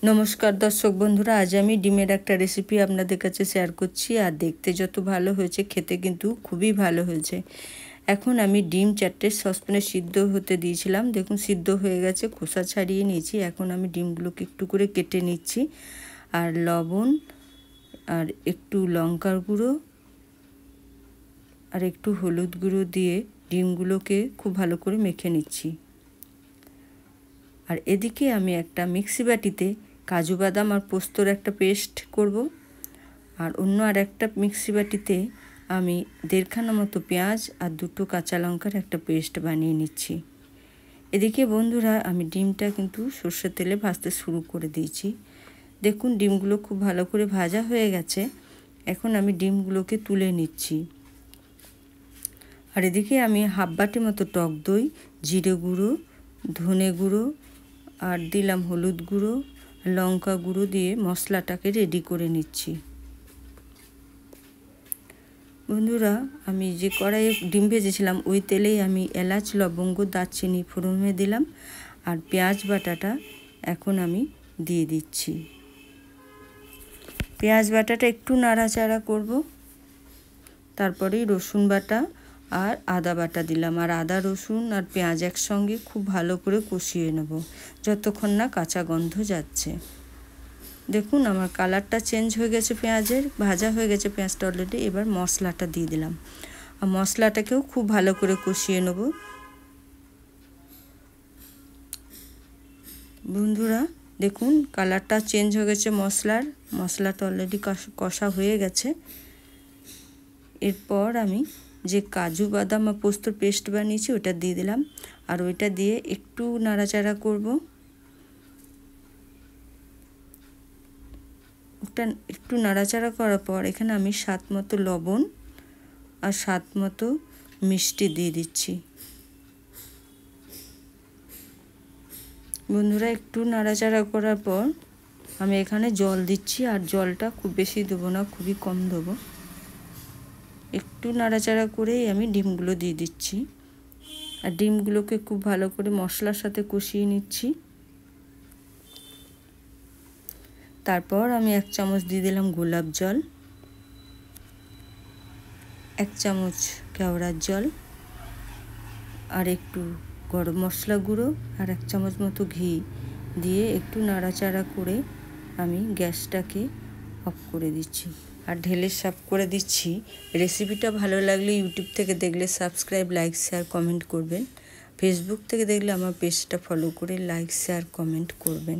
নমস্কার দর্শক বন্ধুরা, আজ আমি ডিমের একটা রেসিপি আপনাদের কাছে শেয়ার করছি। আর দেখতে যত ভালো হয়েছে, খেতে কিন্তু খুবই ভালো হয়েছে। এখন আমি ডিম 4টে সসপ্যানে সিদ্ধ হতে দিয়েছিলাম। দেখুন সিদ্ধ হয়ে গেছে, খোসা ছাড়িয়ে নিয়েছি। এখন আমি ডিমগুলোকে একটু করে কেটে নিচ্ছি। আর লবণ আর একটু লঙ্কার গুঁড়ো আর একটু হলুদ গুঁড়ো দিয়ে ডিমগুলোকে খুব ভালো করে মেখে নিচ্ছি। আর এদিকে আমি একটা মিক্সি বাটিতে কাজু বাদাম আর পোস্তর একটা পেস্ট করব। আর অন্য আর একটা মিক্সি বাটিতে আমি 1.5খানা মতো পেঁয়াজ আর 2টো কাঁচা লঙ্কার একটা পেস্ট বানিয়ে নিচ্ছি। এদিকে বন্ধুরা, আমি ডিমটা কিন্তু সর্ষের তেলে ভাজতে শুরু করে দিয়েছি। দেখুন ডিমগুলো খুব ভালো করে ভাজা হয়ে গেছে। এখন আমি ডিমগুলোকে তুলে নিচ্ছি। আর এদিকে আমি হাফ বাটি মতো টক দই, জিরে গুঁড়ো, ধনে গুঁড়ো আর দিলাম হলুদ গুঁড়ো, লঙ্কা গুঁড়ো দিয়ে মশলাটাকে রেডি করে নিচ্ছি। বন্ধুরা, আমি যে কড়াইয়ে ডিম ভেজেছিলাম ওই তেলেই আমি এলাচ, লবঙ্গ, দারচিনি ফোড়নে দিলাম। আর পেঁয়াজ বাটাটা এখন আমি দিয়ে দিচ্ছি। পেঁয়াজ বাটাটা একটু নাড়াচাড়া করব। তারপরেই রসুন বাটা আর আদা বাটা দিলাম। আর আদা, রসুন আর পেঁয়াজ একসঙ্গে খুব ভালো করে কষিয়ে নেব যতক্ষণ না কাঁচা গন্ধ যাচ্ছে। দেখুন আমার কালারটা চেঞ্জ হয়ে গেছে, পেঁয়াজের ভাজা হয়ে গেছে পেঁয়াজটা অলরেডি। এবার মশলাটা দিয়ে দিলাম। আর মশলাটাকেও খুব ভালো করে কষিয়ে নেব। বন্ধুরা দেখুন কালারটা চেঞ্জ হয়ে গেছে মশলাটা অলরেডি কষা হয়ে গেছে। এরপর আমি যে কাজু বাদাম আর পোস্তর পেস্ট বানিয়েছি ওটা দিয়ে দিলাম। আর ওইটা দিয়ে একটু নাড়াচাড়া করব। ওটা একটু নাড়াচাড়া করার পর এখানে আমি স্বাদ মতো লবণ আর স্বাদ মতো মিষ্টি দিয়ে দিচ্ছি। বন্ধুরা একটু নাড়াচাড়া করার পর আমি এখানে জল দিচ্ছি। আর জলটা খুব বেশি দেবো না, খুবই কম দেবো। একটু নাড়াচাড়া করেই আমি ডিমগুলো দিয়ে দিচ্ছি। আর ডিমগুলোকে খুব ভালো করে মশলার সাথে কষিয়ে নিচ্ছি। তারপর আমি 1 চামচ দিয়ে দিলাম গোলাপ জল, 1 চামচ কেওড়ার জল আর একটু গরম মশলা গুঁড়ো আর 1 চামচ মতো ঘি দিয়ে একটু নাড়াচাড়া করে আমি গ্যাসটাকে অফ করে দিচ্ছি আর ঢেলে সার্ভ করে দিচ্ছি। রেসিপিটা ভালো লাগলে ইউটিউব থেকে দেখলে সাবস্ক্রাইব, লাইক, শেয়ার, কমেন্ট করবেন। ফেসবুক থেকে দেখলে আমার পেজটা ফলো করে লাইক, শেয়ার, কমেন্ট করবেন।